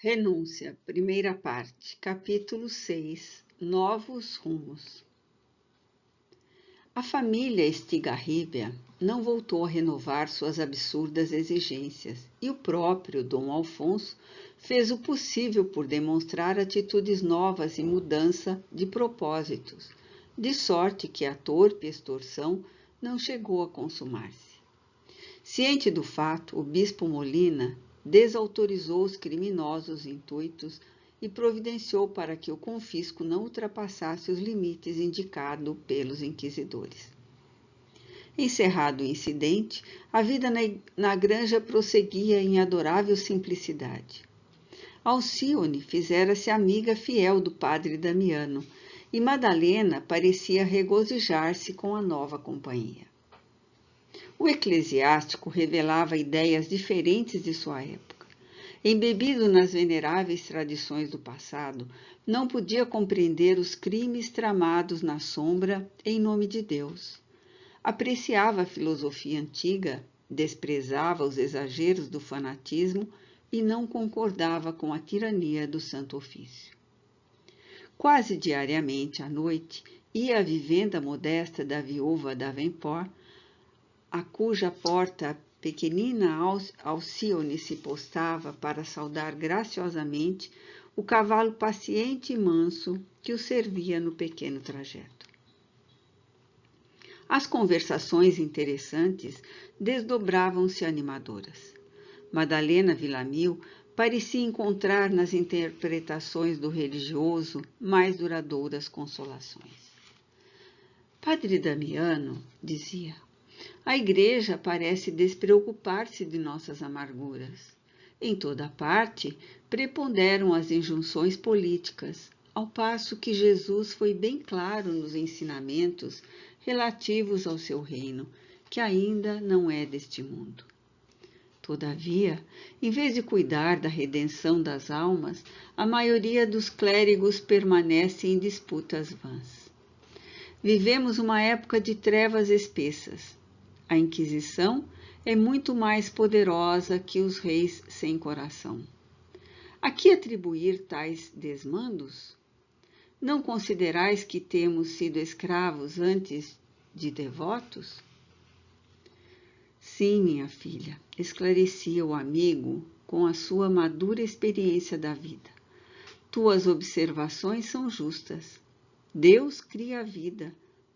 Renúncia, primeira parte, capítulo 6, Novos rumos. A família Estigarribia não voltou a renovar suas absurdas exigências e o próprio Dom Alfonso fez o possível por demonstrar atitudes novas e mudança de propósitos, de sorte que a torpe extorsão não chegou a consumar-se. Ciente do fato, o bispo Molina desautorizou os criminosos intuitos e providenciou para que o confisco não ultrapassasse os limites indicados pelos inquisidores. Encerrado o incidente, a vida na granja prosseguia em adorável simplicidade. Alcione fizera-se amiga fiel do padre Damiano, e Madalena parecia regozijar-se com a nova companhia. O eclesiástico revelava ideias diferentes de sua época. Embebido nas veneráveis tradições do passado, não podia compreender os crimes tramados na sombra em nome de Deus. Apreciava a filosofia antiga, desprezava os exageros do fanatismo e não concordava com a tirania do Santo Ofício. Quase diariamente à noite, ia à vivenda modesta da viúva Davenport, a cuja porta a pequenina Alcione se postava para saudar graciosamente o cavalo paciente e manso que o servia no pequeno trajeto. As conversações interessantes desdobravam-se animadoras. Madalena Villamil parecia encontrar nas interpretações do religioso mais duradouras consolações. Padre Damiano, dizia, a Igreja parece despreocupar-se de nossas amarguras. Em toda parte, preponderam as injunções políticas, ao passo que Jesus foi bem claro nos ensinamentos relativos ao seu reino, que ainda não é deste mundo. Todavia, em vez de cuidar da redenção das almas, a maioria dos clérigos permanece em disputas vãs. Vivemos uma época de trevas espessas. A Inquisição é muito mais poderosa que os reis sem coração. A que atribuir tais desmandos? Não considerais que temos sido escravos antes de devotos? Sim, minha filha, esclarecia o amigo com a sua madura experiência da vida. Tuas observações são justas. Deus cria a vida,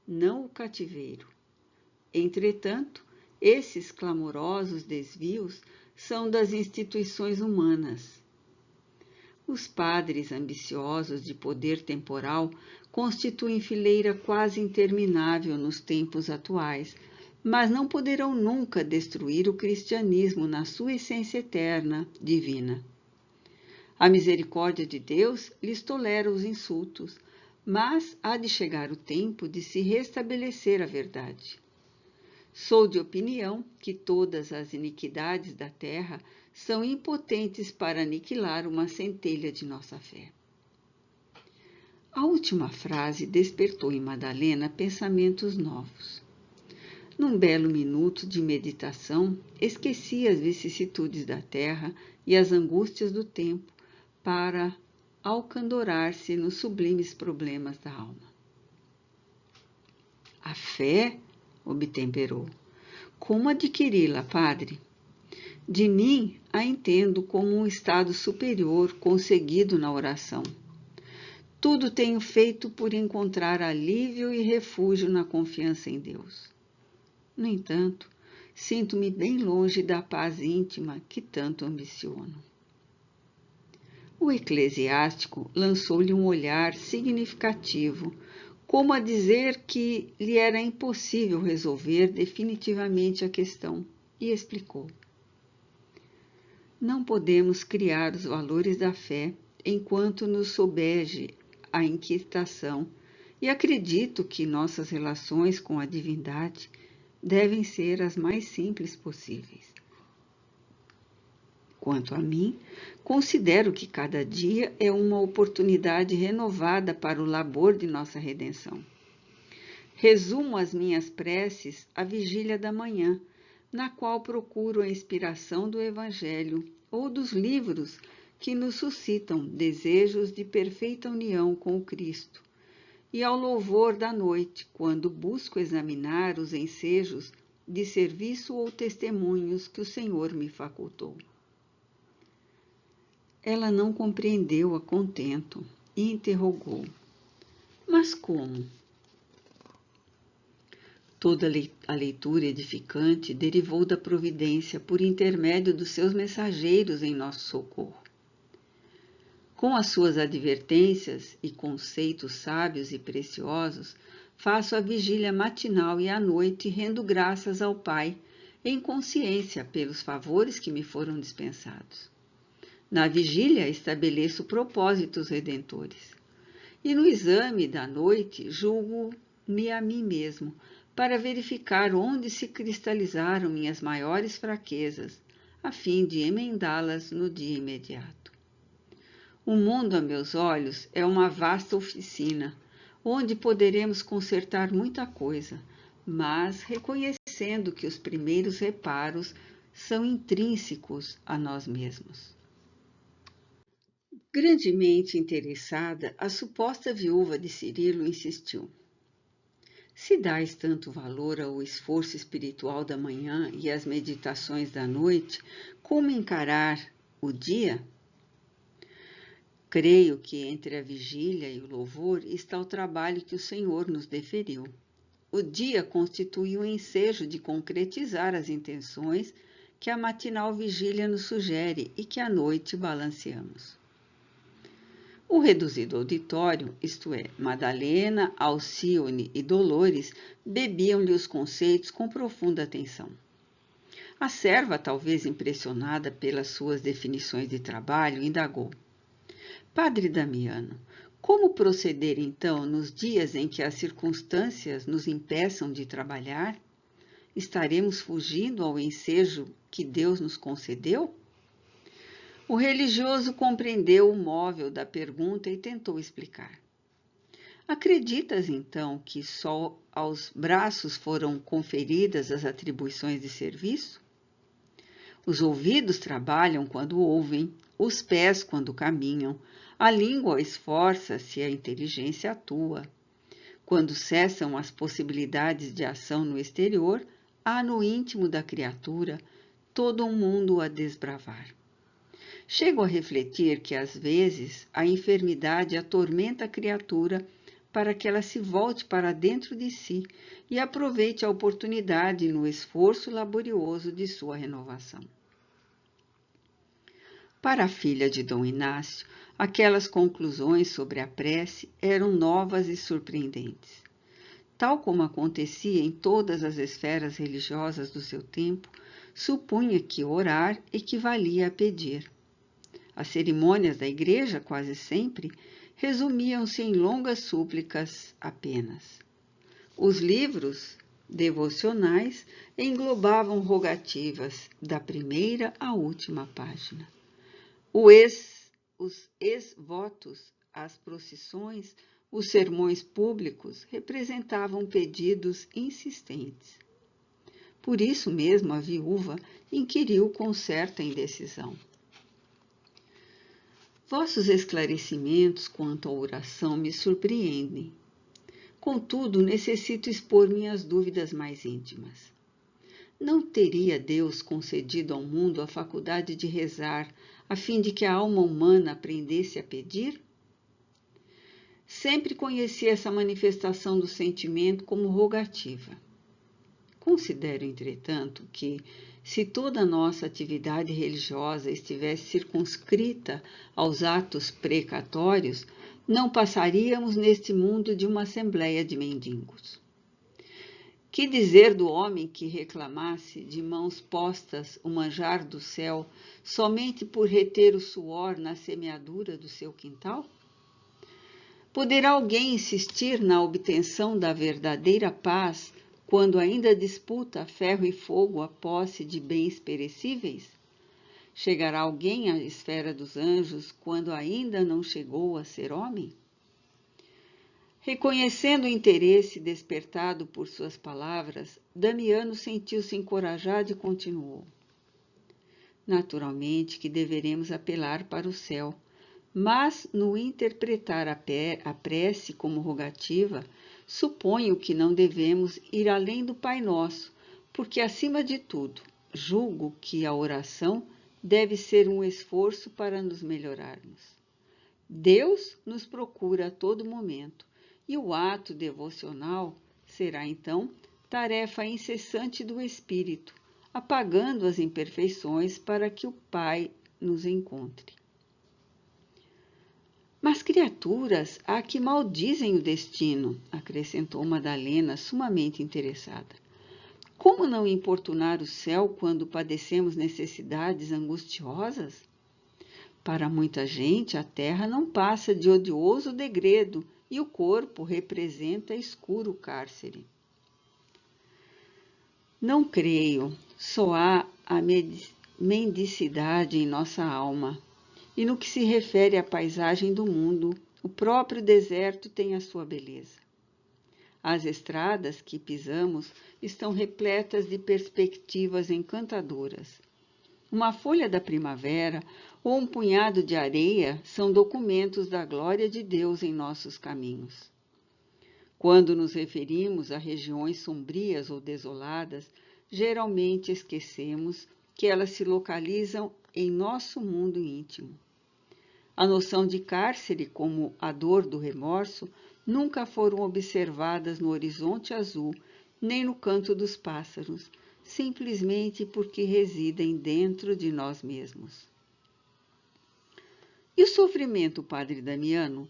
não o cativeiro. Entretanto, esses clamorosos desvios são das instituições humanas. Os padres ambiciosos de poder temporal constituem fileira quase interminável nos tempos atuais, mas não poderão nunca destruir o cristianismo na sua essência eterna, divina. A misericórdia de Deus lhes tolera os insultos, mas há de chegar o tempo de se restabelecer a verdade. Sou de opinião que todas as iniquidades da terra são impotentes para aniquilar uma centelha de nossa fé. A última frase despertou em Madalena pensamentos novos. Num belo minuto de meditação, esquecia as vicissitudes da terra e as angústias do tempo para alcandorar-se nos sublimes problemas da alma. A fé obtemperou. Como adquiri-la, padre? De mim a entendo como um estado superior conseguido na oração. Tudo tenho feito por encontrar alívio e refúgio na confiança em Deus. No entanto, sinto-me bem longe da paz íntima que tanto ambiciono. O eclesiástico lançou-lhe um olhar significativo, como a dizer que lhe era impossível resolver definitivamente a questão, e explicou. Não podemos criar os valores da fé enquanto nos sobeje a inquietação, e acredito que nossas relações com a divindade devem ser as mais simples possíveis. Quanto a mim, considero que cada dia é uma oportunidade renovada para o labor de nossa redenção. Resumo as minhas preces à vigília da manhã, na qual procuro a inspiração do Evangelho ou dos livros que nos suscitam desejos de perfeita união com o Cristo, e ao louvor da noite, quando busco examinar os ensejos de serviço ou testemunhos que o Senhor me facultou. Ela não compreendeu a contento e interrogou: mas como? Toda a leitura edificante derivou da providência por intermédio dos seus mensageiros em nosso socorro. Com as suas advertências e conceitos sábios e preciosos, faço a vigília matinal e à noite, rendo graças ao Pai, em consciência pelos favores que me foram dispensados. Na vigília estabeleço propósitos redentores, e no exame da noite julgo-me a mim mesmo, para verificar onde se cristalizaram minhas maiores fraquezas, a fim de emendá-las no dia imediato. O mundo, a meus olhos, é uma vasta oficina, onde poderemos consertar muita coisa, mas reconhecendo que os primeiros reparos são intrínsecos a nós mesmos. Grandemente interessada, a suposta viúva de Cirilo insistiu: se dais tanto valor ao esforço espiritual da manhã e às meditações da noite, como encarar o dia? Creio que entre a vigília e o louvor está o trabalho que o Senhor nos deferiu. O dia constitui o ensejo de concretizar as intenções que a matinal vigília nos sugere e que à noite balanceamos. O reduzido auditório, isto é, Madalena, Alcione e Dolores, bebiam-lhe os conceitos com profunda atenção. A serva, talvez impressionada pelas suas definições de trabalho, indagou: Padre Damiano, como proceder então nos dias em que as circunstâncias nos impeçam de trabalhar? Estaremos fugindo ao ensejo que Deus nos concedeu? O religioso compreendeu o móvel da pergunta e tentou explicar. Acreditas, então, que só aos braços foram conferidas as atribuições de serviço? Os ouvidos trabalham quando ouvem, os pés quando caminham, a língua esforça-se e a inteligência atua. Quando cessam as possibilidades de ação no exterior, há no íntimo da criatura todo um mundo a desbravar. Chego a refletir que, às vezes, a enfermidade atormenta a criatura para que ela se volte para dentro de si e aproveite a oportunidade no esforço laborioso de sua renovação. Para a filha de Dom Inácio, aquelas conclusões sobre a prece eram novas e surpreendentes. Tal como acontecia em todas as esferas religiosas do seu tempo, supunha que orar equivalia a pedir. As cerimônias da igreja, quase sempre, resumiam-se em longas súplicas apenas. Os livros devocionais englobavam rogativas da primeira à última página. Os ex-votos, as procissões, os sermões públicos representavam pedidos insistentes. Por isso mesmo a viúva inquiriu com certa indecisão: Vossos esclarecimentos quanto à oração me surpreendem. Contudo, necessito expor minhas dúvidas mais íntimas. Não teria Deus concedido ao mundo a faculdade de rezar, a fim de que a alma humana aprendesse a pedir? Sempre conheci essa manifestação do sentimento como rogativa. Considero, entretanto, que, se toda a nossa atividade religiosa estivesse circunscrita aos atos precatórios, não passaríamos neste mundo de uma assembleia de mendigos. Que dizer do homem que reclamasse, de mãos postas, o manjar do céu, somente por reter o suor na semeadura do seu quintal? Poderá alguém insistir na obtenção da verdadeira paz quando ainda disputa ferro e fogo a posse de bens perecíveis? Chegará alguém à esfera dos anjos quando ainda não chegou a ser homem? Reconhecendo o interesse despertado por suas palavras, Damiano sentiu-se encorajado e continuou: Naturalmente que deveremos apelar para o céu, mas no interpretar a prece como rogativa, suponho que não devemos ir além do Pai Nosso, porque, acima de tudo, julgo que a oração deve ser um esforço para nos melhorarmos. Deus nos procura a todo momento, e o ato devocional será, então, tarefa incessante do Espírito, apagando as imperfeições para que o Pai nos encontre. Mas criaturas há que maldizem o destino, acrescentou Madalena, sumamente interessada. Como não importunar o céu quando padecemos necessidades angustiosas? Para muita gente, a terra não passa de odioso degredo e o corpo representa escuro cárcere. Não creio, só há a mendicidade em nossa alma. E no que se refere à paisagem do mundo, o próprio deserto tem a sua beleza. As estradas que pisamos estão repletas de perspectivas encantadoras. Uma folha da primavera ou um punhado de areia são documentos da glória de Deus em nossos caminhos. Quando nos referimos a regiões sombrias ou desoladas, geralmente esquecemos que elas se localizam em nosso mundo íntimo. A noção de cárcere, como a dor do remorso, nunca foram observadas no horizonte azul, nem no canto dos pássaros, simplesmente porque residem dentro de nós mesmos. E o sofrimento, Padre Damiano?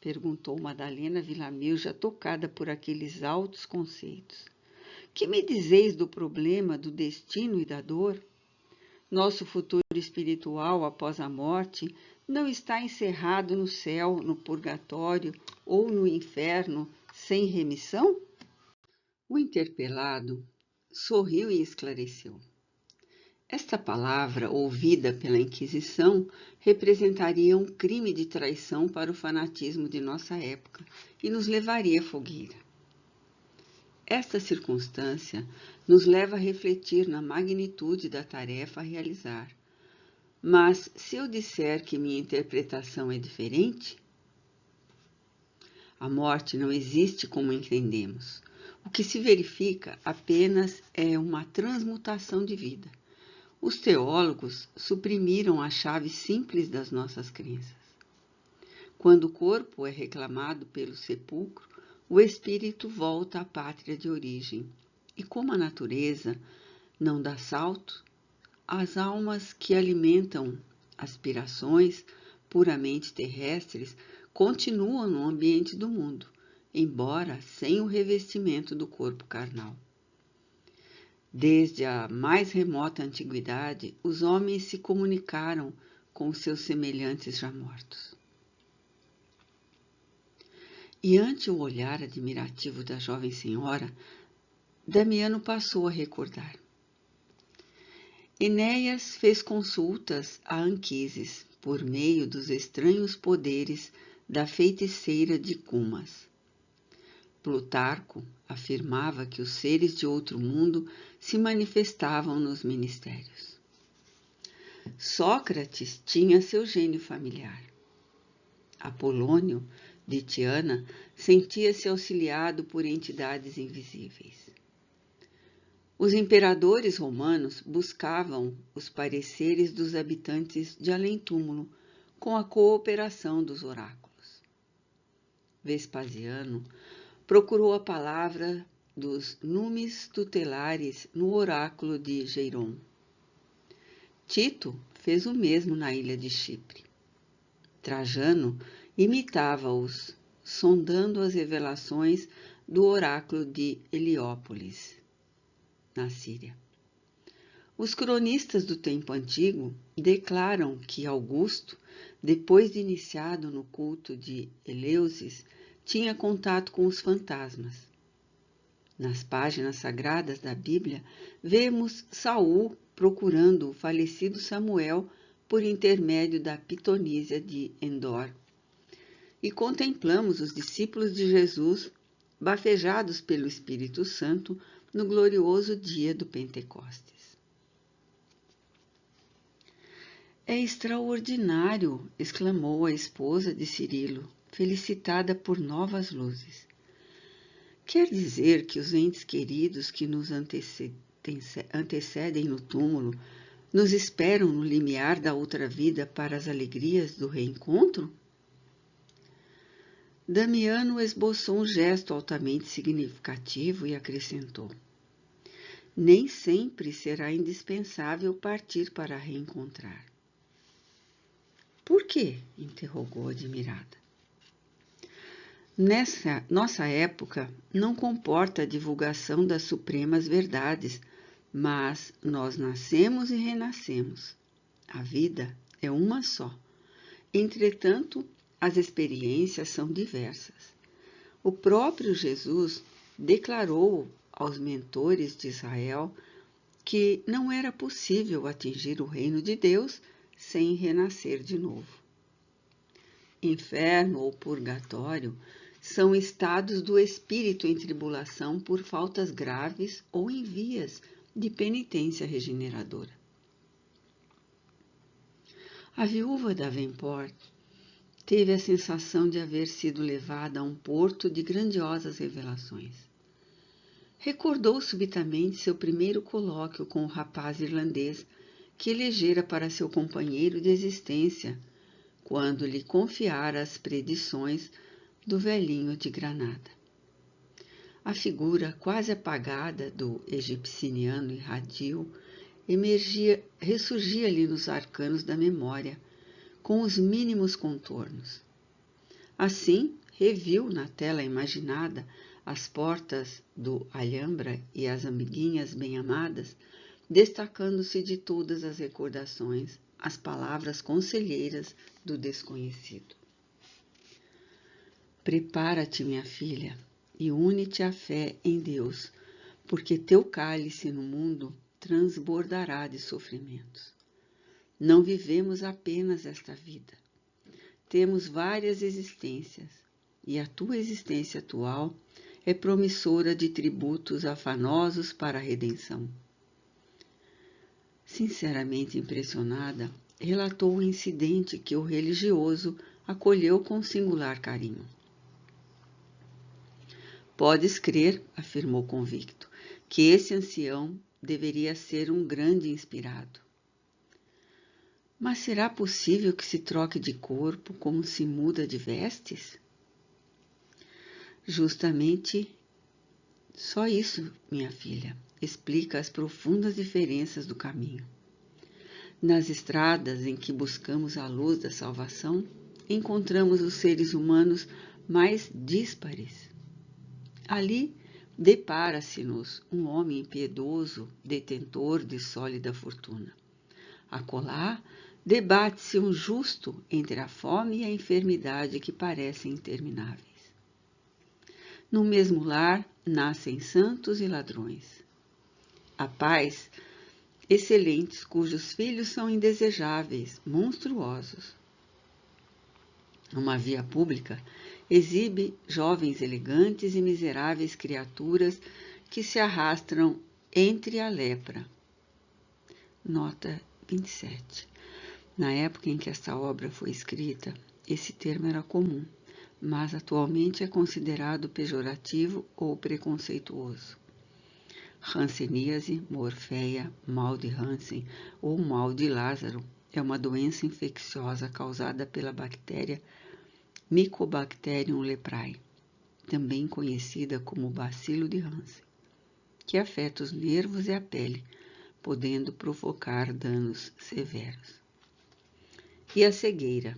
Perguntou Madalena Villamil, já tocada por aqueles altos conceitos. Que me dizeis do problema do destino e da dor? Nosso futuro espiritual após a morte não está encerrado no céu, no purgatório ou no inferno sem remissão? O interpelado sorriu e esclareceu. Esta palavra, ouvida pela Inquisição, representaria um crime de traição para o fanatismo de nossa época e nos levaria à fogueira. Esta circunstância nos leva a refletir na magnitude da tarefa a realizar. Mas se eu disser que minha interpretação é diferente? A morte não existe como entendemos. O que se verifica apenas é uma transmutação de vida. Os teólogos suprimiram a chave simples das nossas crenças. Quando o corpo é reclamado pelo sepulcro, o espírito volta à pátria de origem. E como a natureza não dá salto, as almas que alimentam aspirações puramente terrestres continuam no ambiente do mundo, embora sem o revestimento do corpo carnal. Desde a mais remota antiguidade, os homens se comunicaram com seus semelhantes já mortos. E ante o olhar admirativo da jovem senhora, Damiano passou a recordar. Enéas fez consultas a Anquises por meio dos estranhos poderes da feiticeira de Cumas. Plutarco afirmava que os seres de outro mundo se manifestavam nos ministérios. Sócrates tinha seu gênio familiar. Apolônio de Tiana sentia-se auxiliado por entidades invisíveis. Os imperadores romanos buscavam os pareceres dos habitantes de além-túmulo com a cooperação dos oráculos. Vespasiano procurou a palavra dos numes tutelares no oráculo de Geiron. Tito fez o mesmo na ilha de Chipre. Trajano imitava-os, sondando as revelações do oráculo de Heliópolis, na Síria. Os cronistas do tempo antigo declaram que Augusto, depois de iniciado no culto de Eleusis, tinha contato com os fantasmas. Nas páginas sagradas da Bíblia, vemos Saul procurando o falecido Samuel por intermédio da Pitonísia de Endor. E contemplamos os discípulos de Jesus bafejados pelo Espírito Santo no glorioso dia do Pentecostes. É extraordinário! Exclamou a esposa de Cirilo, felicitada por novas luzes. Quer dizer que os entes queridos que nos antecedem no túmulo nos esperam no limiar da outra vida para as alegrias do reencontro? Damiano esboçou um gesto altamente significativo e acrescentou: nem sempre será indispensável partir para reencontrar. Por quê? Interrogou admirada. Nessa nossa época não comporta a divulgação das supremas verdades, mas nós nascemos e renascemos. A vida é uma só. Entretanto, as experiências são diversas. O próprio Jesus declarou aos mentores de Israel que não era possível atingir o reino de Deus sem renascer de novo. Inferno ou purgatório são estados do espírito em tribulação por faltas graves ou em vias de penitência regeneradora. A viúva Davenport teve a sensação de haver sido levada a um porto de grandiosas revelações. Recordou subitamente seu primeiro colóquio com o rapaz irlandês que elegera para seu companheiro de existência, quando lhe confiara as predições do velhinho de Granada. A figura quase apagada do egipciano irradio ressurgia-lhe nos arcanos da memória, com os mínimos contornos. Assim, reviu na tela imaginada as portas do Alhambra e as amiguinhas bem-amadas, destacando-se de todas as recordações as palavras conselheiras do desconhecido. Prepara-te, minha filha, e une-te à fé em Deus, porque teu cálice no mundo transbordará de sofrimentos. Não vivemos apenas esta vida. Temos várias existências, e a tua existência atual é promissora de tributos afanosos para a redenção. Sinceramente impressionada, relatou o incidente que o religioso acolheu com singular carinho. Podes crer, afirmou convicto, que esse ancião deveria ser um grande inspirado. Mas será possível que se troque de corpo como se muda de vestes? Justamente só isso, minha filha, explica as profundas diferenças do caminho. Nas estradas em que buscamos a luz da salvação, encontramos os seres humanos mais díspares. Ali depara-se-nos um homem impiedoso, detentor de sólida fortuna. Acolá debate-se um justo entre a fome e a enfermidade que parecem intermináveis. No mesmo lar nascem santos e ladrões. Há pais excelentes cujos filhos são indesejáveis, monstruosos. Uma via pública exibe jovens elegantes e miseráveis criaturas que se arrastam entre a lepra. Nota 27. Na época em que esta obra foi escrita, esse termo era comum, mas atualmente é considerado pejorativo ou preconceituoso. Hanseníase, morféia, mal de Hansen ou mal de Lázaro é uma doença infecciosa causada pela bactéria Mycobacterium leprae, também conhecida como bacilo de Hansen, que afeta os nervos e a pele, podendo provocar danos severos. E a cegueira?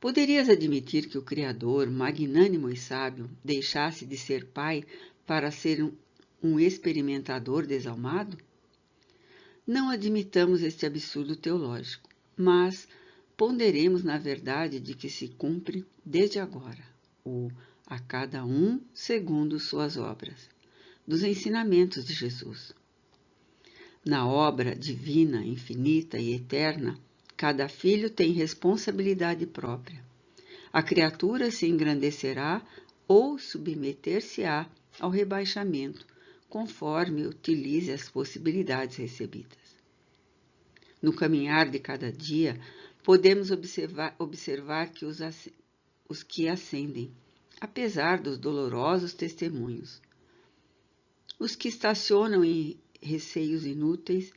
Poderias admitir que o Criador, magnânimo e sábio, deixasse de ser pai para ser um experimentador desalmado? Não admitamos este absurdo teológico, mas ponderemos na verdade de que se cumpre desde agora, ou a cada um segundo suas obras, dos ensinamentos de Jesus. Na obra divina, infinita e eterna, cada filho tem responsabilidade própria. A criatura se engrandecerá ou submeter-se-á ao rebaixamento, conforme utilize as possibilidades recebidas. No caminhar de cada dia, podemos observar que os que ascendem, apesar dos dolorosos testemunhos, os que estacionam em receios inúteis,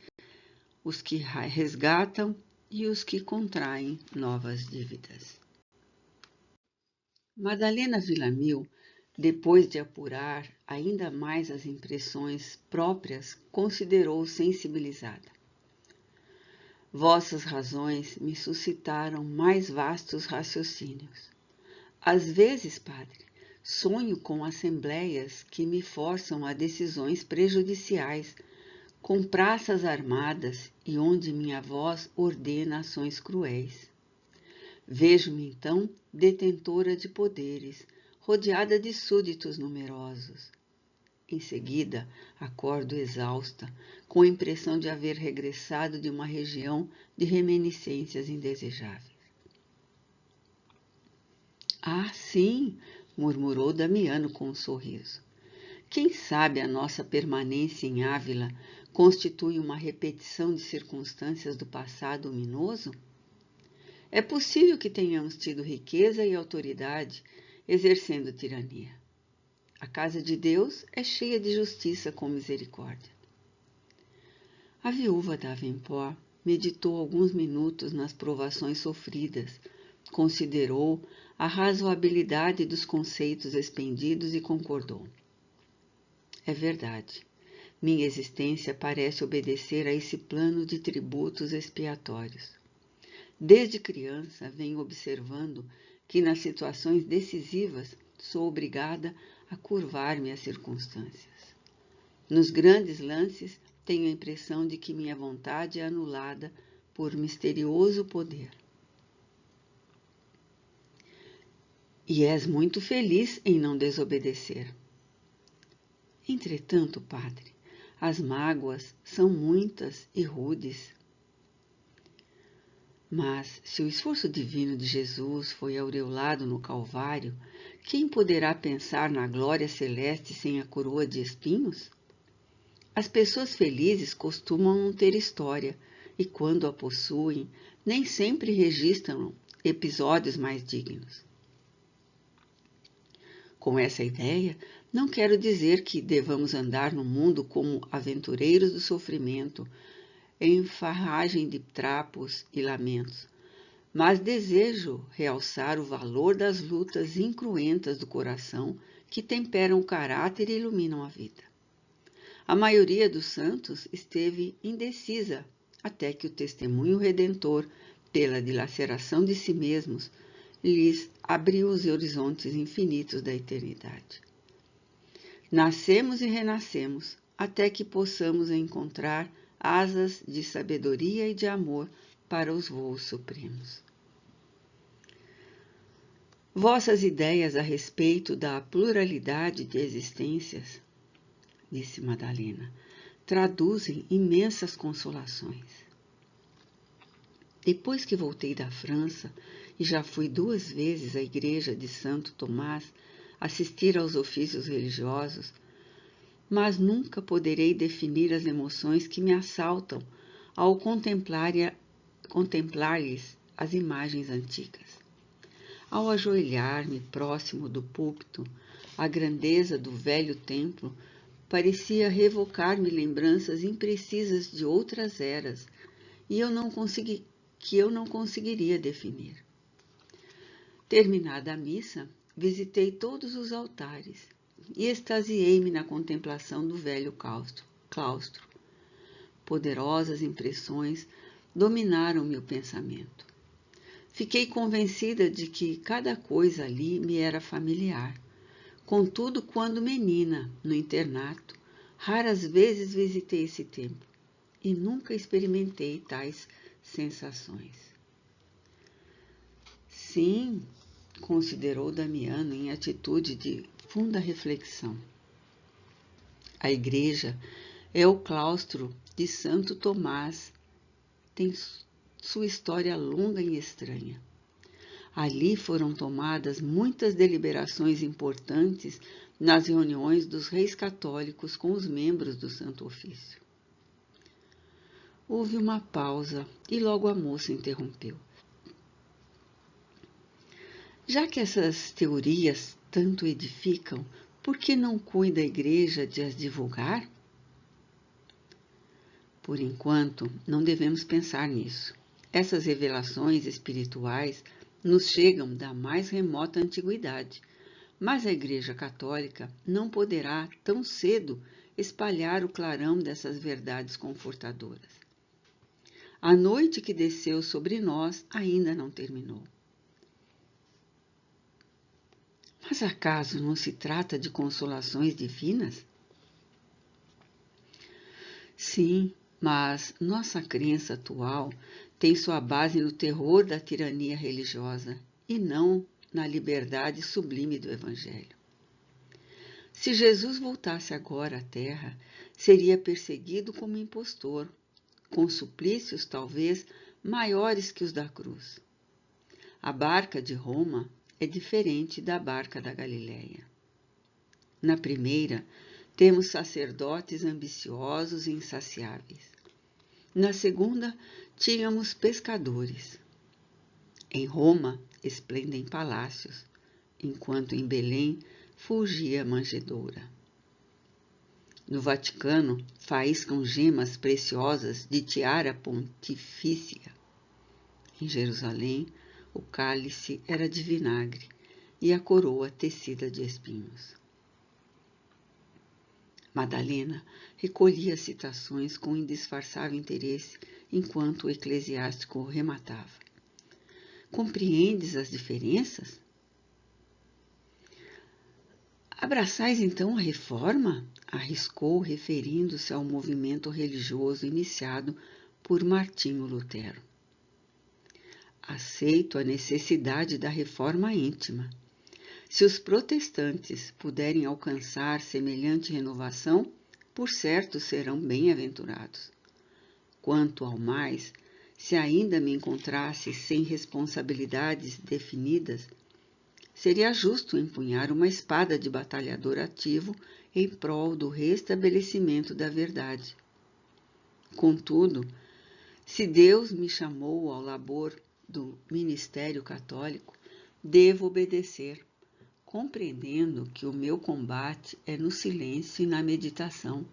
os que resgatam e os que contraem novas dívidas. Madalena Villamil, depois de apurar ainda mais as impressões próprias, considerou sensibilizada. Vossas razões me suscitaram mais vastos raciocínios. Às vezes, padre, sonho com assembleias que me forçam a decisões prejudiciais, com praças armadas e onde minha voz ordena ações cruéis. Vejo-me, então, detentora de poderes, rodeada de súditos numerosos. Em seguida, acordo exausta, com a impressão de haver regressado de uma região de reminiscências indesejáveis. Ah, sim, murmurou Damiano com um sorriso. Quem sabe a nossa permanência em Ávila constitui uma repetição de circunstâncias do passado ominoso? É possível que tenhamos tido riqueza e autoridade exercendo tirania. A casa de Deus é cheia de justiça com misericórdia. A viúva Davenport meditou alguns minutos nas provações sofridas, considerou a razoabilidade dos conceitos expendidos e concordou. É verdade, minha existência parece obedecer a esse plano de tributos expiatórios. Desde criança venho observando que nas situações decisivas sou obrigada a curvar-me às circunstâncias. Nos grandes lances, tenho a impressão de que minha vontade é anulada por misterioso poder. E és muito feliz em não desobedecer. Entretanto, padre, as mágoas são muitas e rudes. Mas, se o esforço divino de Jesus foi aureolado no Calvário, quem poderá pensar na glória celeste sem a coroa de espinhos? As pessoas felizes costumam não ter história, e quando a possuem, nem sempre registram episódios mais dignos. Com essa ideia, não quero dizer que devamos andar no mundo como aventureiros do sofrimento, em farragem de trapos e lamentos, mas desejo realçar o valor das lutas incruentas do coração que temperam o caráter e iluminam a vida. A maioria dos santos esteve indecisa até que o testemunho redentor, pela dilaceração de si mesmos, lhes abriu os horizontes infinitos da eternidade. Nascemos e renascemos até que possamos encontrar asas de sabedoria e de amor para os voos supremos. Vossas ideias a respeito da pluralidade de existências, disse Madalena, traduzem imensas consolações. Depois que voltei da França e já fui 2 vezes à igreja de Santo Tomás assistir aos ofícios religiosos, mas nunca poderei definir as emoções que me assaltam ao contemplar-lhes as imagens antigas. Ao ajoelhar-me próximo do púlpito, a grandeza do velho templo parecia revocar-me lembranças imprecisas de outras eras e que eu não conseguiria definir. Terminada a missa, visitei todos os altares e extasiei-me na contemplação do velho claustro. Poderosas impressões dominaram-me o pensamento. Fiquei convencida de que cada coisa ali me era familiar. Contudo, quando menina, no internato, raras vezes visitei esse templo e nunca experimentei tais sensações. Sim, considerou Damiano em atitude de funda reflexão. A igreja é o claustro de Santo Tomás. Tem sua história longa e estranha. Ali foram tomadas muitas deliberações importantes nas reuniões dos reis católicos com os membros do Santo Ofício. Houve uma pausa e logo a moça interrompeu. Já que essas teorias tanto edificam, por que não cuida a igreja de as divulgar? Por enquanto, não devemos pensar nisso. Essas revelações espirituais nos chegam da mais remota antiguidade, mas a Igreja Católica não poderá tão cedo espalhar o clarão dessas verdades confortadoras. A noite que desceu sobre nós ainda não terminou. Mas acaso não se trata de consolações divinas? Sim, mas nossa crença atual tem sua base no terror da tirania religiosa e não na liberdade sublime do Evangelho. Se Jesus voltasse agora à Terra, seria perseguido como impostor, com suplícios talvez maiores que os da cruz. A barca de Roma é diferente da barca da Galileia. Na primeira, temos sacerdotes ambiciosos e insaciáveis. Na segunda, tínhamos pescadores. Em Roma, esplendem palácios, enquanto em Belém fulgia a manjedoura. No Vaticano, faiscam gemas preciosas de tiara pontifícia. Em Jerusalém, o cálice era de vinagre e a coroa tecida de espinhos. Madalena recolhia citações com indisfarçável interesse enquanto o eclesiástico rematava. Compreendes as diferenças? Abraçais então a reforma? Arriscou, referindo-se ao movimento religioso iniciado por Martinho Lutero. Aceito a necessidade da reforma íntima. Se os protestantes puderem alcançar semelhante renovação, por certo serão bem-aventurados. Quanto ao mais, se ainda me encontrasse sem responsabilidades definidas, seria justo empunhar uma espada de batalhador ativo em prol do restabelecimento da verdade. Contudo, se Deus me chamou ao labor do ministério católico, devo obedecer, compreendendo que o meu combate é no silêncio e na meditação,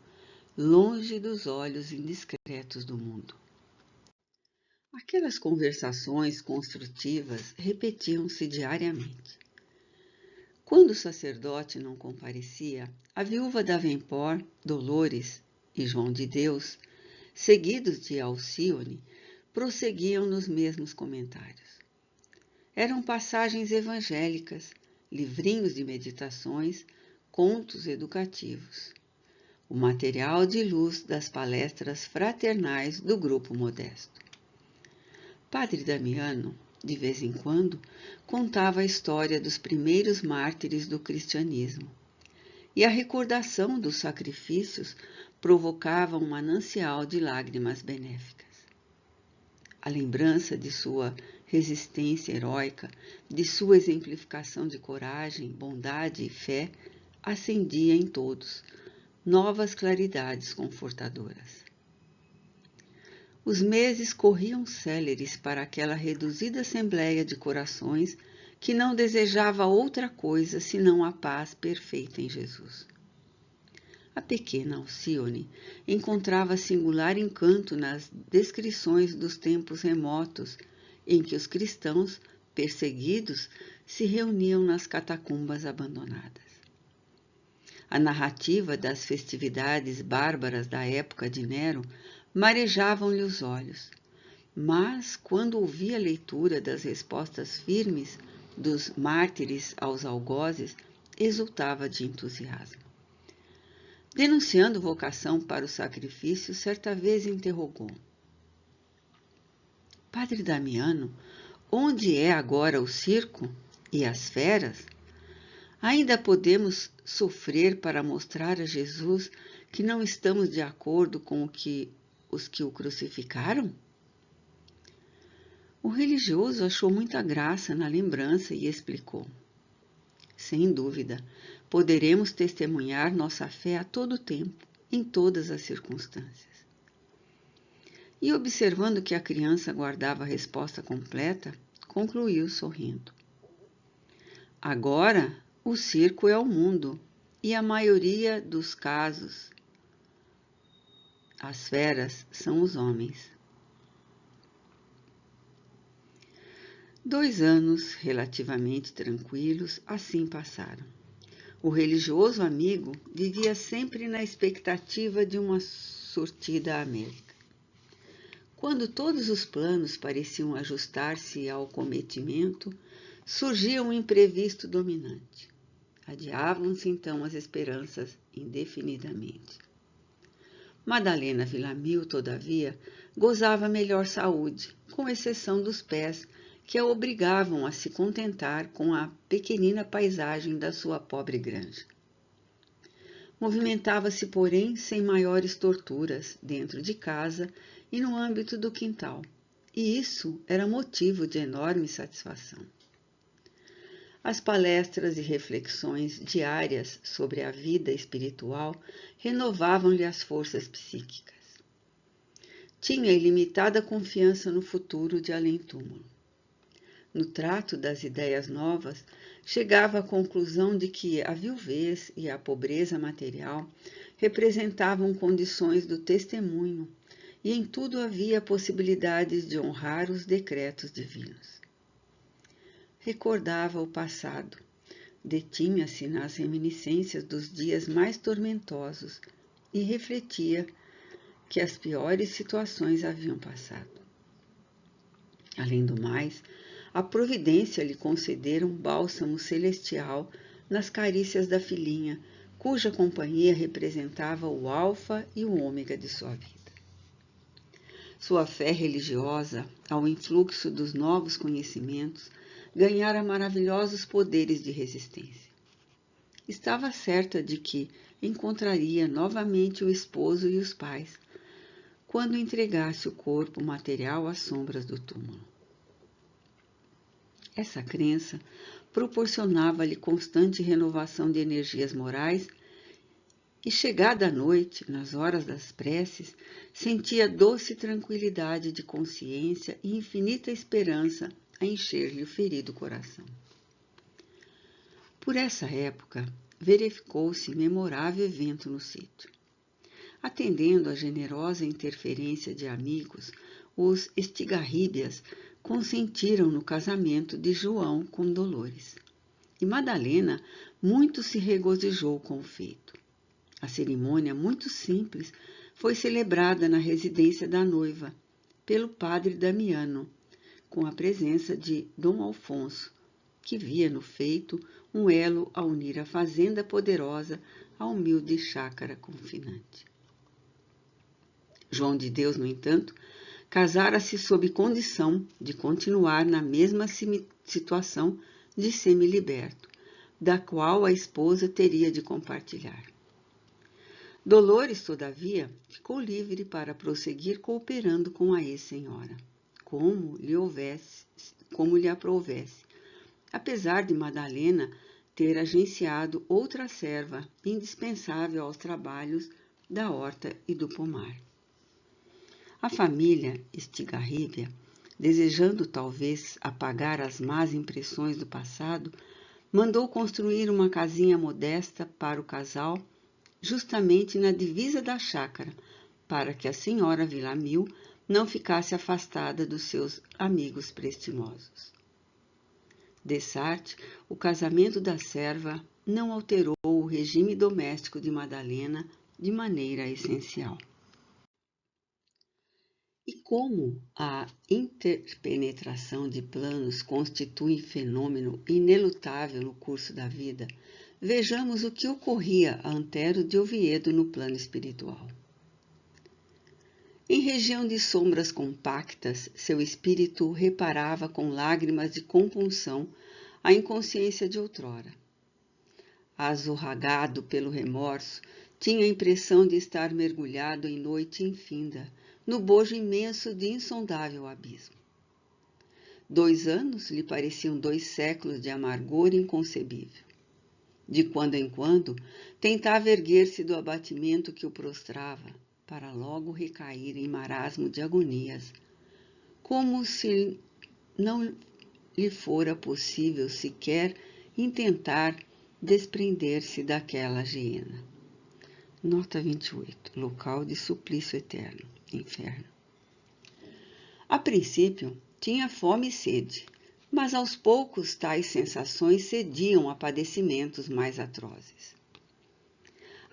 longe dos olhos indiscretos do mundo. Aquelas conversações construtivas repetiam-se diariamente. Quando o sacerdote não comparecia, a viúva Davenport, Dolores e João de Deus, seguidos de Alcione, prosseguiam nos mesmos comentários. Eram passagens evangélicas, livrinhos de meditações, contos educativos, o material de luz das palestras fraternais do grupo modesto. Padre Damiano, de vez em quando, contava a história dos primeiros mártires do cristianismo, e a recordação dos sacrifícios provocava um manancial de lágrimas benéficas. A lembrança de sua resistência heróica, de sua exemplificação de coragem, bondade e fé, acendia em todos novas claridades confortadoras. Os meses corriam céleres para aquela reduzida assembleia de corações que não desejava outra coisa senão a paz perfeita em Jesus. A pequena Alcione encontrava singular encanto nas descrições dos tempos remotos em que os cristãos, perseguidos, se reuniam nas catacumbas abandonadas. A narrativa das festividades bárbaras da época de Nero marejavam-lhe os olhos, mas quando ouvia a leitura das respostas firmes dos mártires aos algozes, exultava de entusiasmo. Denunciando vocação para o sacrifício, certa vez interrogou: Padre Damiano, onde é agora o circo e as feras? Ainda podemos sofrer para mostrar a Jesus que não estamos de acordo com os que o crucificaram? O religioso achou muita graça na lembrança e explicou: sem dúvida, poderemos testemunhar nossa fé a todo tempo, em todas as circunstâncias. e, observando que a criança guardava a resposta completa, concluiu sorrindo. Agora, o circo é o mundo, e a maioria dos casos, as feras são os homens. 2 anos relativamente tranquilos assim passaram. O religioso amigo vivia sempre na expectativa de uma sortida à América. Quando todos os planos pareciam ajustar-se ao cometimento, surgia um imprevisto dominante. Adiavam-se então as esperanças indefinidamente. Madalena Villamil, todavia, gozava melhor saúde, com exceção dos pés, que a obrigavam a se contentar com a pequenina paisagem da sua pobre granja. Movimentava-se, porém, sem maiores torturas, dentro de casa e no âmbito do quintal, e isso era motivo de enorme satisfação. As palestras e reflexões diárias sobre a vida espiritual renovavam-lhe as forças psíquicas. Tinha ilimitada confiança no futuro de além-túmulo. No trato das ideias novas, chegava à conclusão de que a viuvez e a pobreza material representavam condições do testemunho e em tudo havia possibilidades de honrar os decretos divinos. Recordava o passado, detinha-se nas reminiscências dos dias mais tormentosos e refletia que as piores situações haviam passado. Além do mais, a providência lhe concedera um bálsamo celestial nas carícias da filhinha, cuja companhia representava o alfa e o ômega de sua vida. Sua fé religiosa, ao influxo dos novos conhecimentos, ganhara maravilhosos poderes de resistência. Estava certa de que encontraria novamente o esposo e os pais, quando entregasse o corpo material às sombras do túmulo. Essa crença proporcionava-lhe constante renovação de energias morais e, chegada a noite, nas horas das preces, sentia doce tranquilidade de consciência e infinita esperança a encher-lhe o ferido coração. Por essa época, verificou-se memorável evento no sítio. Atendendo à generosa interferência de amigos, os Estigarríbias consentiram no casamento de João com Dolores. E Madalena muito se regozijou com o feito. A cerimônia, muito simples, foi celebrada na residência da noiva, pelo padre Damiano, com a presença de Dom Alfonso, que via no feito um elo a unir a fazenda poderosa à humilde chácara confinante. João de Deus, no entanto, casara-se sob condição de continuar na mesma situação de semiliberto, da qual a esposa teria de compartilhar. Dolores, todavia, ficou livre para prosseguir cooperando com a ex-senhora, como lhe aprovesse, apesar de Madalena ter agenciado outra serva indispensável aos trabalhos da horta e do pomar. A família Estigarribia, desejando talvez apagar as más impressões do passado, mandou construir uma casinha modesta para o casal, justamente na divisa da chácara, para que a senhora Villamil não ficasse afastada dos seus amigos prestimosos. Dessarte, o casamento da serva não alterou o regime doméstico de Madalena de maneira essencial. E como a interpenetração de planos constitui fenômeno inelutável no curso da vida, vejamos o que ocorria a Antero de Oviedo no plano espiritual. Em região de sombras compactas, seu espírito reparava com lágrimas de compunção a inconsciência de outrora. Azorragado pelo remorso, tinha a impressão de estar mergulhado em noite infinda, no bojo imenso de insondável abismo. 2 anos lhe pareciam 2 séculos de amargor inconcebível. De quando em quando, tentava erguer-se do abatimento que o prostrava, para logo recair em marasmo de agonias, como se não lhe fora possível sequer intentar desprender-se daquela hiena. Nota 28. Local de suplício eterno, inferno. A princípio, tinha fome e sede, mas aos poucos tais sensações cediam a padecimentos mais atrozes.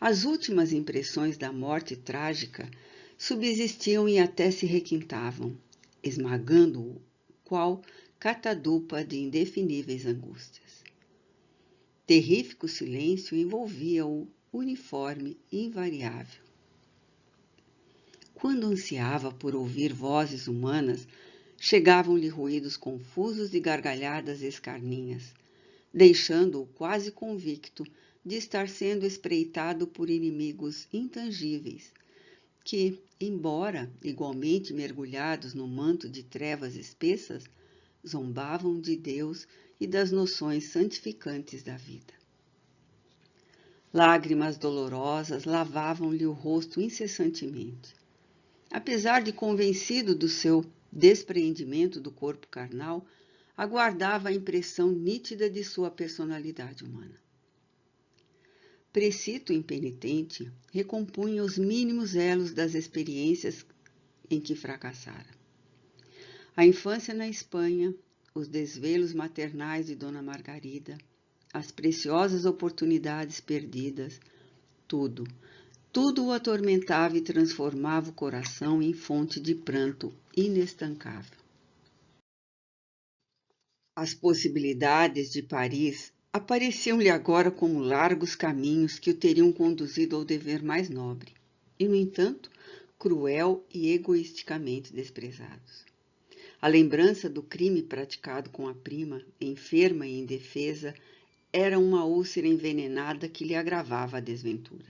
As últimas impressões da morte trágica subsistiam e até se requintavam, esmagando-o, qual catadupa de indefiníveis angústias. Terrífico silêncio envolvia-o uniforme e invariável. Quando ansiava por ouvir vozes humanas, chegavam-lhe ruídos confusos de gargalhadas escarninhas, deixando-o quase convicto de estar sendo espreitado por inimigos intangíveis, que, embora igualmente mergulhados no manto de trevas espessas, zombavam de Deus e das noções santificantes da vida. Lágrimas dolorosas lavavam-lhe o rosto incessantemente. Apesar de convencido do seu despreendimento do corpo carnal, aguardava a impressão nítida de sua personalidade humana. Precito impenitente, recompunha os mínimos elos das experiências em que fracassara. A infância na Espanha, os desvelos maternais de Dona Margarida, as preciosas oportunidades perdidas, tudo o atormentava e transformava o coração em fonte de pranto inestancável. As possibilidades de Paris apareciam-lhe agora como largos caminhos que o teriam conduzido ao dever mais nobre, e, no entanto, cruel e egoisticamente desprezados. A lembrança do crime praticado com a prima, enferma e indefesa, era uma úlcera envenenada que lhe agravava a desventura.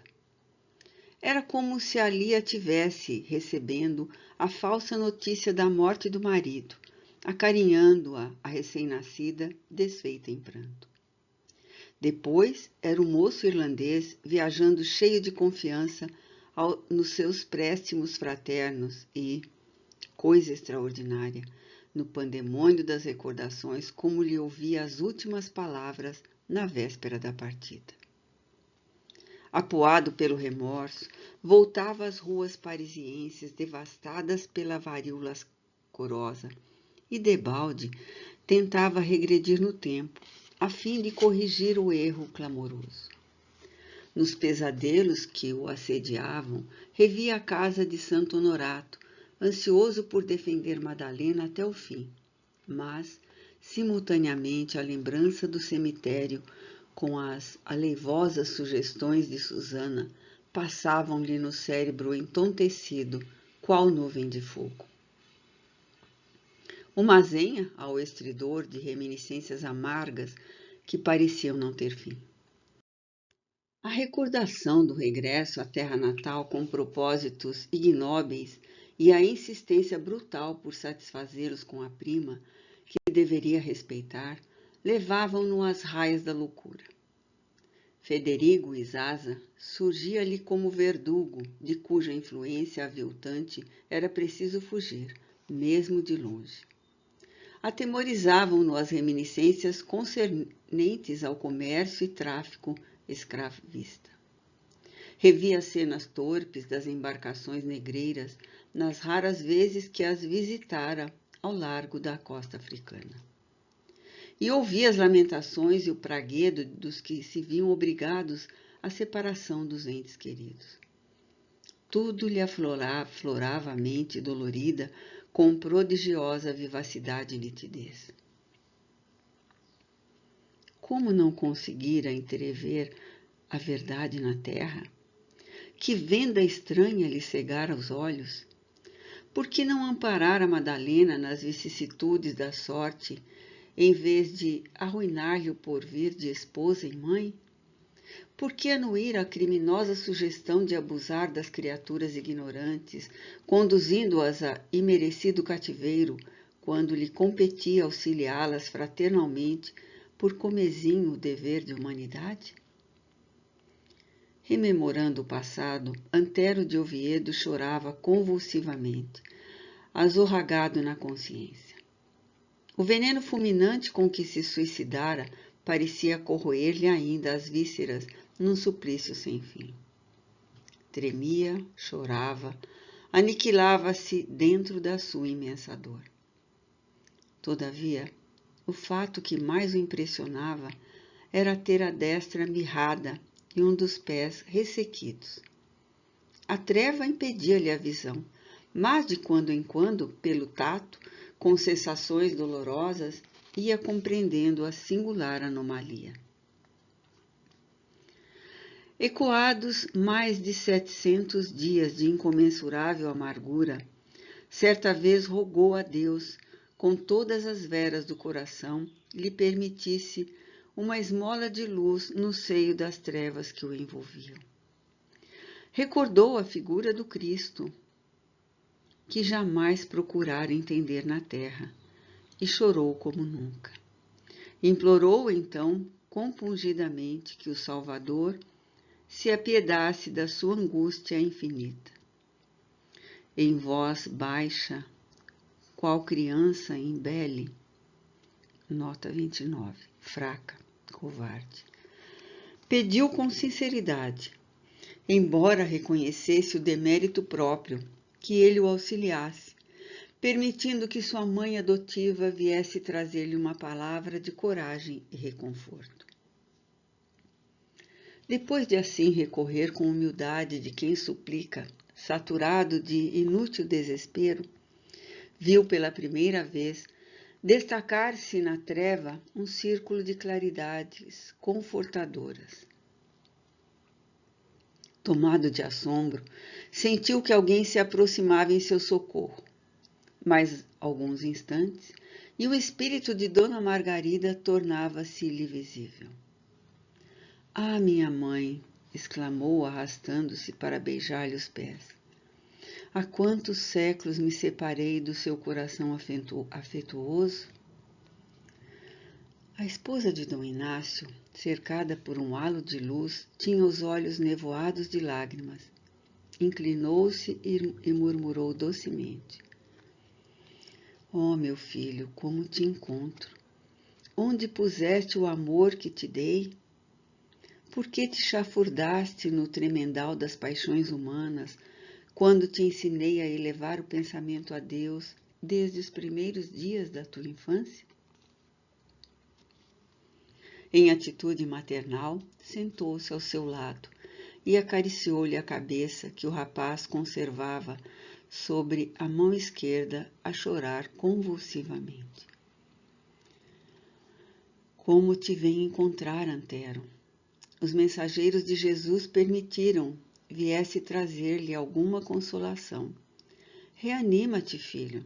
Era como se ali a tivesse recebendo a falsa notícia da morte do marido, acarinhando-a, a recém-nascida, desfeita em pranto. Depois era o moço irlandês viajando cheio de confiança nos seus préstimos fraternos e, coisa extraordinária, no pandemônio das recordações, como lhe ouvia as últimas palavras na véspera da partida. Apoado pelo remorso, voltava às ruas parisienses devastadas pela varíola corosa e, debalde, tentava regredir no tempo, a fim de corrigir o erro clamoroso. Nos pesadelos que o assediavam, revia a casa de Santo Honorato, ansioso por defender Madalena até o fim, mas, simultaneamente, a lembrança do cemitério com as aleivosas sugestões de Susana passavam-lhe no cérebro entontecido, qual nuvem de fogo. Uma zenha ao estridor de reminiscências amargas que pareciam não ter fim. A recordação do regresso à terra natal com propósitos ignóbeis e a insistência brutal por satisfazê-los com a prima, que deveria respeitar, levavam-no às raias da loucura. Federigo Isaza surgia-lhe como verdugo, de cuja influência aviltante era preciso fugir, mesmo de longe. Atemorizavam-no as reminiscências concernentes ao comércio e tráfico escravista. Revia as cenas torpes das embarcações negreiras nas raras vezes que as visitara ao largo da costa africana. E ouvia as lamentações e o praguedo dos que se viam obrigados à separação dos entes queridos. Tudo lhe aflorava a mente dolorida com prodigiosa vivacidade e nitidez. Como não conseguira entrever a verdade na terra? Que venda estranha lhe cegara os olhos? Por que não amparar a Madalena nas vicissitudes da sorte, em vez de arruinar-lhe o porvir de esposa e mãe? Por que anuir a criminosa sugestão de abusar das criaturas ignorantes, conduzindo-as a imerecido cativeiro, quando lhe competia auxiliá-las fraternalmente por comezinho dever de humanidade? Rememorando o passado, Antero de Oviedo chorava convulsivamente, azorragado na consciência. O veneno fulminante com que se suicidara parecia corroer-lhe ainda as vísceras num suplício sem fim. Tremia, chorava, aniquilava-se dentro da sua imensa dor. Todavia, o fato que mais o impressionava era ter a destra mirrada e um dos pés ressequidos. A treva impedia-lhe a visão, mas de quando em quando, pelo tato, com sensações dolorosas, ia compreendendo a singular anomalia. Ecoados mais de 700 dias de incomensurável amargura, certa vez rogou a Deus, com todas as veras do coração, lhe permitisse uma esmola de luz no seio das trevas que o envolviam. Recordou a figura do Cristo, que jamais procurara entender na terra, e chorou como nunca. Implorou então, compungidamente, que o Salvador se apiedasse da sua angústia infinita. Em voz baixa, qual criança embele, nota 29, fraca, covarde. Pediu com sinceridade, embora reconhecesse o demérito próprio, que ele o auxiliasse, permitindo que sua mãe adotiva viesse trazer-lhe uma palavra de coragem e reconforto. Depois de assim recorrer com humildade de quem suplica, saturado de inútil desespero, viu pela primeira vez destacar-se na treva um círculo de claridades confortadoras. Tomado de assombro, sentiu que alguém se aproximava em seu socorro. Mais alguns instantes, e o espírito de Dona Margarida tornava-se-lhe visível. Ah, minha mãe! Exclamou, arrastando-se para beijar-lhe os pés. Há quantos séculos me separei do seu coração afetuoso? A esposa de Dom Inácio, cercada por um halo de luz, tinha os olhos nevoados de lágrimas. Inclinou-se e murmurou docemente. Oh, meu filho, como te encontro! Onde puseste o amor que te dei? Por que te chafurdaste no tremendal das paixões humanas, quando te ensinei a elevar o pensamento a Deus desde os primeiros dias da tua infância? Em atitude maternal, sentou-se ao seu lado e acariciou-lhe a cabeça que o rapaz conservava sobre a mão esquerda a chorar convulsivamente. Como te vem encontrar, Antero? Os mensageiros de Jesus permitiram viesse trazer-lhe alguma consolação. Reanima-te, filho.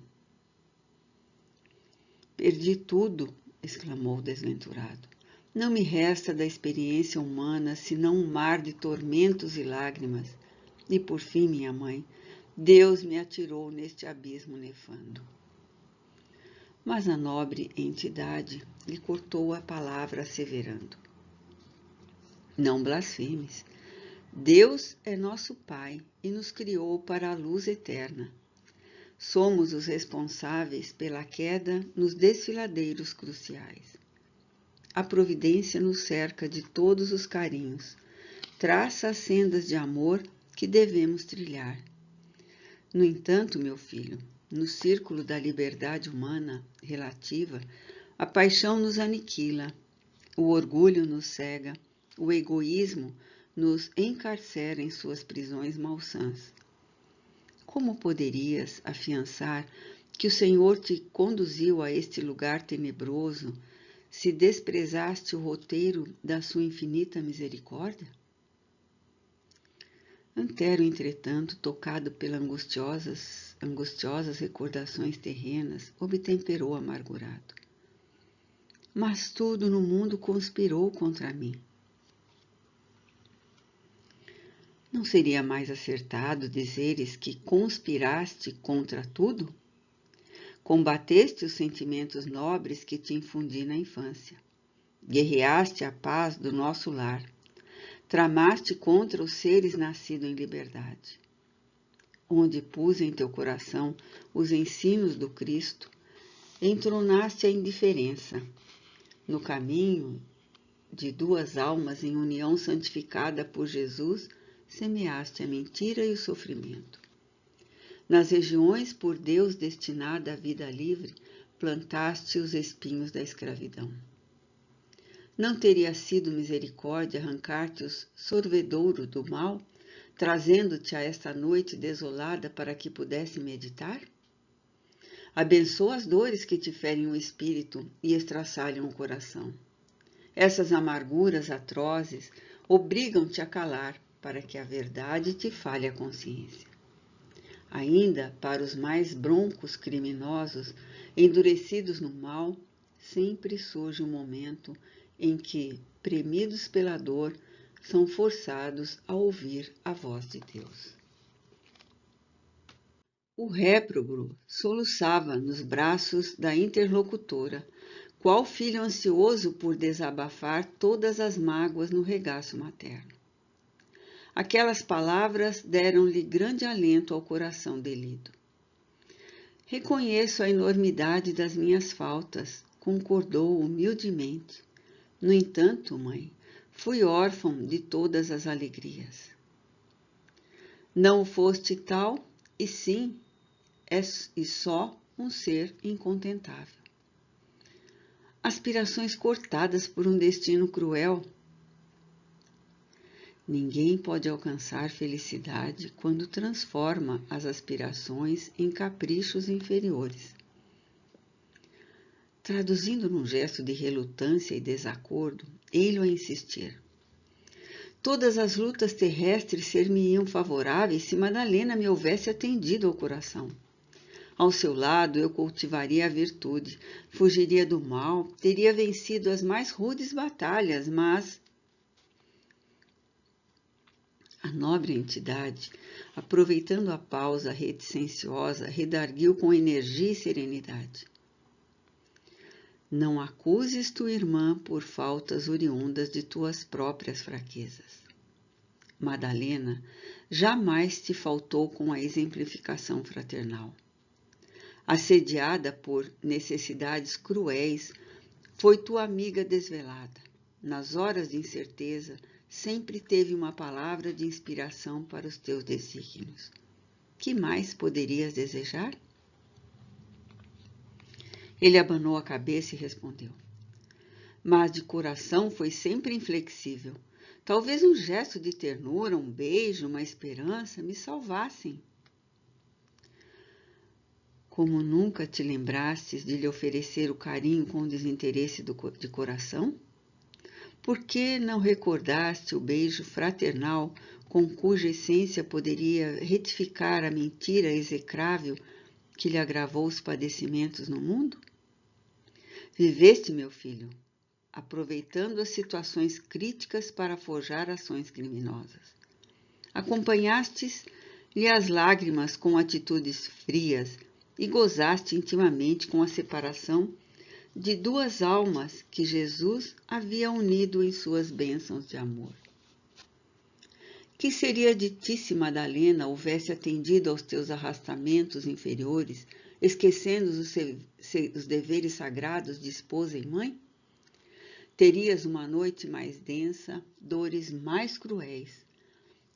Perdi tudo, exclamou o desventurado. Não me resta da experiência humana senão um mar de tormentos e lágrimas. E por fim, minha mãe, Deus me atirou neste abismo nefando. Mas a nobre entidade lhe cortou a palavra, asseverando. Não blasfemes. Deus é nosso Pai e nos criou para a luz eterna. Somos os responsáveis pela queda nos desfiladeiros cruciais. A providência nos cerca de todos os carinhos, traça as sendas de amor que devemos trilhar. No entanto, meu filho, no círculo da liberdade humana relativa, a paixão nos aniquila, o orgulho nos cega, o egoísmo nos encarcera em suas prisões malsãs. Como poderias afiançar que o Senhor te conduziu a este lugar tenebroso, se desprezaste o roteiro da sua infinita misericórdia? Antero, entretanto, tocado pelas angustiosas recordações terrenas, obtemperou amargurado. Mas tudo no mundo conspirou contra mim. Não seria mais acertado dizeres que conspiraste contra tudo? Combateste os sentimentos nobres que te infundi na infância. Guerreaste a paz do nosso lar. Tramaste contra os seres nascidos em liberdade. Onde pus em teu coração os ensinos do Cristo, entronaste a indiferença. No caminho de duas almas em união santificada por Jesus, semeaste a mentira e o sofrimento. Nas regiões por Deus destinada à vida livre, plantaste os espinhos da escravidão. Não teria sido misericórdia arrancar-te o sorvedouro do mal, trazendo-te a esta noite desolada para que pudesse meditar? Abençoa as dores que te ferem o espírito e estraçalham o coração. Essas amarguras atrozes obrigam-te a calar, para que a verdade te fale a consciência. Ainda para os mais broncos criminosos, endurecidos no mal, sempre surge um momento em que, premidos pela dor, são forçados a ouvir a voz de Deus. O réprobo soluçava nos braços da interlocutora, qual filho ansioso por desabafar todas as mágoas no regaço materno. Aquelas palavras deram-lhe grande alento ao coração delido. Reconheço a enormidade das minhas faltas, concordou humildemente. No entanto, mãe, fui órfão de todas as alegrias. Não foste tal, e sim, e só um ser incontentável. Aspirações cortadas por um destino cruel. Ninguém pode alcançar felicidade quando transforma as aspirações em caprichos inferiores. Traduzindo num gesto de relutância e desacordo, ei-lo a insistir. Todas as lutas terrestres ser-me-iam favoráveis se Madalena me houvesse atendido ao coração. Ao seu lado eu cultivaria a virtude, fugiria do mal, teria vencido as mais rudes batalhas, mas a nobre entidade, aproveitando a pausa reticenciosa, redarguiu com energia e serenidade. Não acuses tua irmã por faltas oriundas de tuas próprias fraquezas. Madalena jamais te faltou com a exemplificação fraternal. Assediada por necessidades cruéis, foi tua amiga desvelada. Nas horas de incerteza, sempre teve uma palavra de inspiração para os teus desígnios. Que mais poderias desejar? Ele abanou a cabeça e respondeu. Mas de coração foi sempre inflexível. Talvez um gesto de ternura, um beijo, uma esperança me salvassem. Como nunca te lembrastes de lhe oferecer o carinho com desinteresse de coração? Por que não recordaste o beijo fraternal com cuja essência poderia retificar a mentira execrável que lhe agravou os padecimentos no mundo? Viveste, meu filho, aproveitando as situações críticas para forjar ações criminosas. Acompanhastes-lhe as lágrimas com atitudes frias e gozaste intimamente com a separação de duas almas que Jesus havia unido em suas bênçãos de amor. Que seria de ti se Madalena houvesse atendido aos teus arrastamentos inferiores, esquecendo os deveres sagrados de esposa e mãe? Terias uma noite mais densa, dores mais cruéis.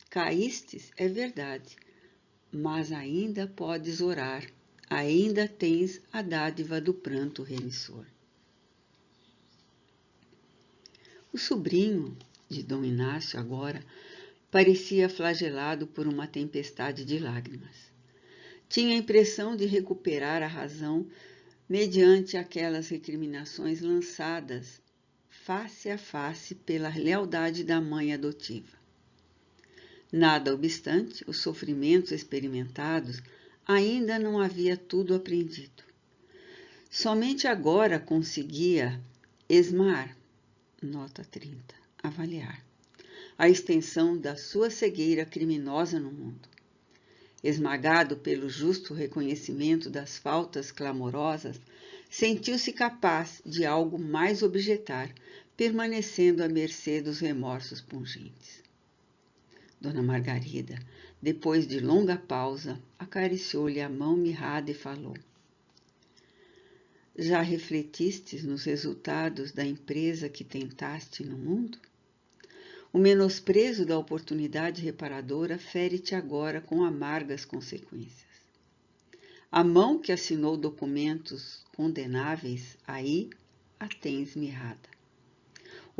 Caístes, é verdade, mas ainda podes orar, ainda tens a dádiva do pranto remissor. O sobrinho de Dom Inácio agora parecia flagelado por uma tempestade de lágrimas. Tinha a impressão de recuperar a razão mediante aquelas recriminações lançadas face a face pela lealdade da mãe adotiva. Nada obstante, os sofrimentos experimentados ainda não havia tudo aprendido. Somente agora conseguia esmar, nota 30, avaliar, a extensão da sua cegueira criminosa no mundo. Esmagado pelo justo reconhecimento das faltas clamorosas, sentiu-se capaz de algo mais objetar, permanecendo à mercê dos remorsos pungentes. Dona Margarida, depois de longa pausa, acariciou-lhe a mão mirrada e falou: Já refletistes nos resultados da empresa que tentaste no mundo? O menosprezo da oportunidade reparadora fere-te agora com amargas consequências. A mão que assinou documentos condenáveis, aí a tens mirrada.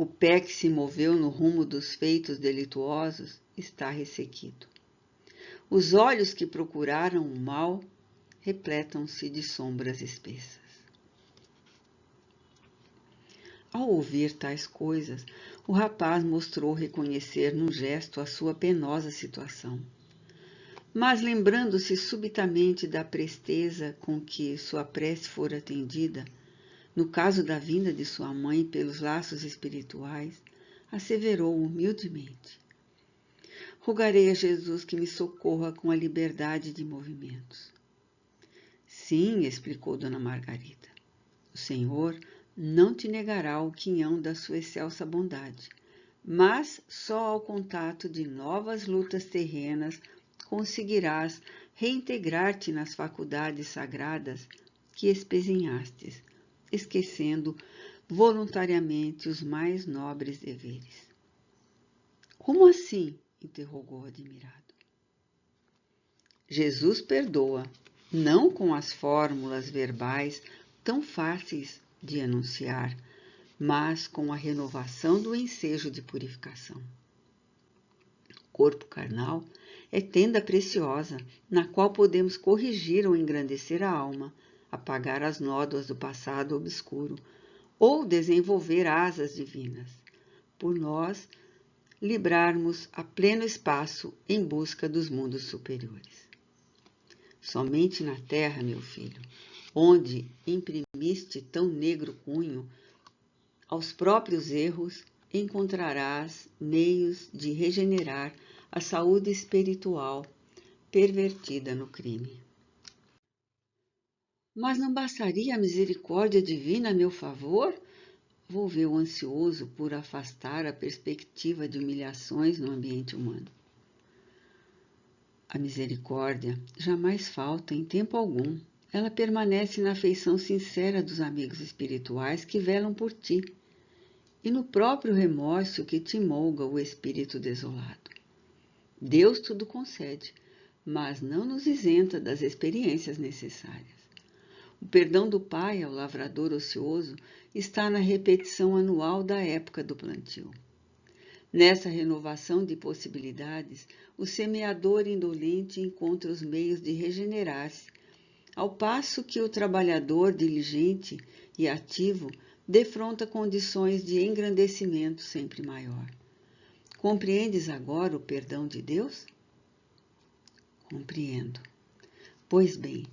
O pé que se moveu no rumo dos feitos delituosos está ressequido. Os olhos que procuraram o mal repletam-se de sombras espessas. Ao ouvir tais coisas, o rapaz mostrou reconhecer num gesto a sua penosa situação. Mas, lembrando-se subitamente da presteza com que sua prece fora atendida, no caso da vinda de sua mãe pelos laços espirituais, asseverou humildemente: Rogarei a Jesus que me socorra com a liberdade de movimentos. Sim, explicou Dona Margarida, o Senhor não te negará o quinhão da sua excelsa bondade, mas só ao contato de novas lutas terrenas conseguirás reintegrar-te nas faculdades sagradas que espezinhastes, esquecendo voluntariamente os mais nobres deveres. Como assim? Interrogou admirado. Jesus perdoa, não com as fórmulas verbais tão fáceis de anunciar, mas com a renovação do ensejo de purificação. O corpo carnal é tenda preciosa, na qual podemos corrigir ou engrandecer a alma, apagar as nódoas do passado obscuro, ou desenvolver asas divinas, por nós librarmos a pleno espaço em busca dos mundos superiores. Somente na terra, meu filho, onde imprimiste tão negro cunho aos próprios erros, encontrarás meios de regenerar a saúde espiritual pervertida no crime. Mas não bastaria a misericórdia divina a meu favor? Volveu ansioso por afastar a perspectiva de humilhações no ambiente humano. A misericórdia jamais falta em tempo algum. Ela permanece na afeição sincera dos amigos espirituais que velam por ti e no próprio remorso que te molga o espírito desolado. Deus tudo concede, mas não nos isenta das experiências necessárias. O perdão do Pai ao lavrador ocioso está na repetição anual da época do plantio. Nessa renovação de possibilidades, o semeador indolente encontra os meios de regenerar-se, ao passo que o trabalhador diligente e ativo defronta condições de engrandecimento sempre maior. Compreendes agora o perdão de Deus? Compreendo. Pois bem,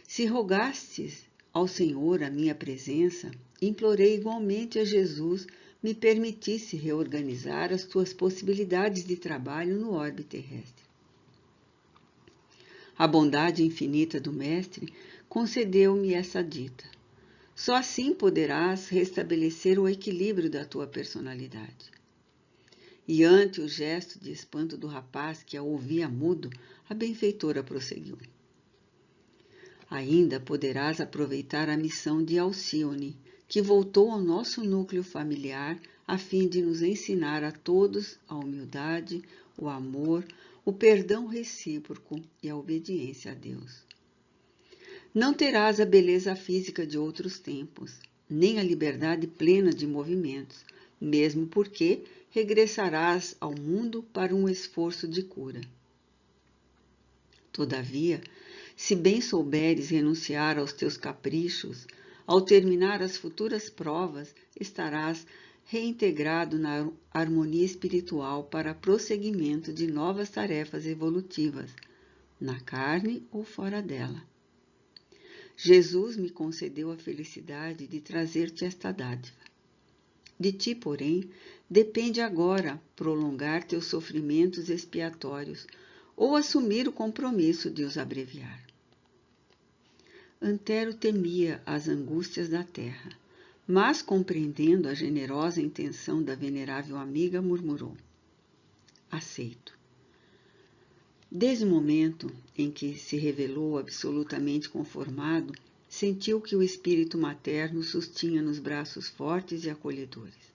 se rogastes ao Senhor a minha presença, implorei igualmente a Jesus me permitisse reorganizar as tuas possibilidades de trabalho no orbe terrestre. A bondade infinita do Mestre concedeu-me essa dita. Só assim poderás restabelecer o equilíbrio da tua personalidade. E ante o gesto de espanto do rapaz, que a ouvia mudo, a benfeitora prosseguiu. Ainda poderás aproveitar a missão de Alcione, que voltou ao nosso núcleo familiar a fim de nos ensinar a todos a humildade, o amor, o perdão recíproco e a obediência a Deus. Não terás a beleza física de outros tempos, nem a liberdade plena de movimentos, mesmo porque regressarás ao mundo para um esforço de cura. Todavia, se bem souberes renunciar aos teus caprichos, ao terminar as futuras provas, estarás reintegrado na harmonia espiritual para prosseguimento de novas tarefas evolutivas, na carne ou fora dela. Jesus me concedeu a felicidade de trazer-te esta dádiva. De ti, porém, depende agora prolongar teus sofrimentos expiatórios ou assumir o compromisso de os abreviar. Antero temia as angústias da terra, mas, compreendendo a generosa intenção da venerável amiga, murmurou: aceito. Desde o momento em que se revelou absolutamente conformado, sentiu que o espírito materno sustinha nos braços fortes e acolhedores.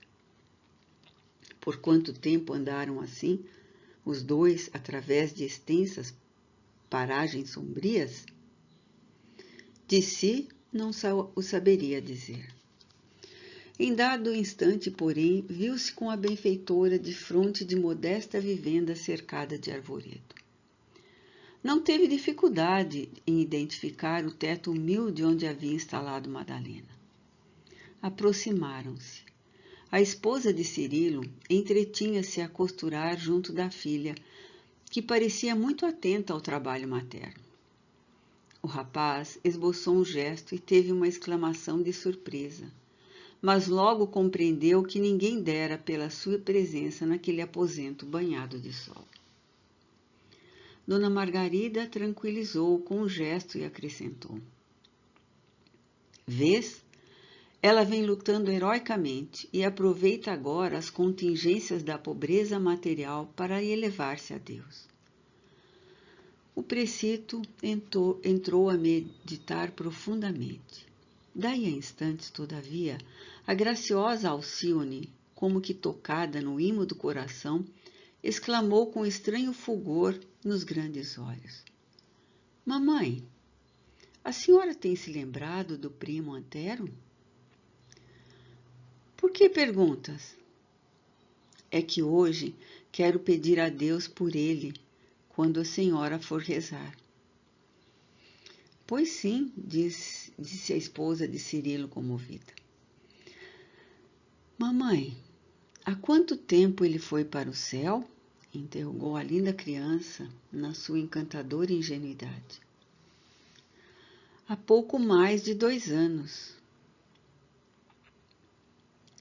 Por quanto tempo andaram assim, os dois, através de extensas paragens sombrias? De si não o saberia dizer. Em dado instante, porém, viu-se com a benfeitora defronte de modesta vivenda cercada de arvoredo. Não teve dificuldade em identificar o teto humilde onde havia instalado Madalena. Aproximaram-se. A esposa de Cirilo entretinha-se a costurar junto da filha, que parecia muito atenta ao trabalho materno. O rapaz esboçou um gesto e teve uma exclamação de surpresa, mas logo compreendeu que ninguém dera pela sua presença naquele aposento banhado de sol. Dona Margarida tranquilizou-o com um gesto e acrescentou: vês? Ela vem lutando heroicamente e aproveita agora as contingências da pobreza material para elevar-se a Deus. O precito entrou a meditar profundamente. Daí a instantes, todavia, a graciosa Alcione, como que tocada no imo do coração, exclamou com estranho fulgor nos grandes olhos: mamãe, a senhora tem se lembrado do primo Antero? Por que perguntas? É que hoje quero pedir a Deus por ele, quando a senhora for rezar. Pois sim, disse a esposa de Cirilo comovida. Mamãe, há quanto tempo ele foi para o céu? Interrogou a linda criança na sua encantadora ingenuidade. Há pouco mais de 2 anos.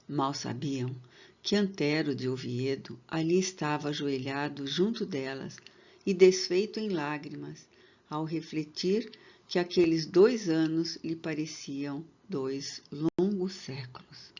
Mal sabiam que Antero de Oviedo ali estava ajoelhado junto delas e desfeito em lágrimas, ao refletir que aqueles 2 anos lhe pareciam 2 longos séculos.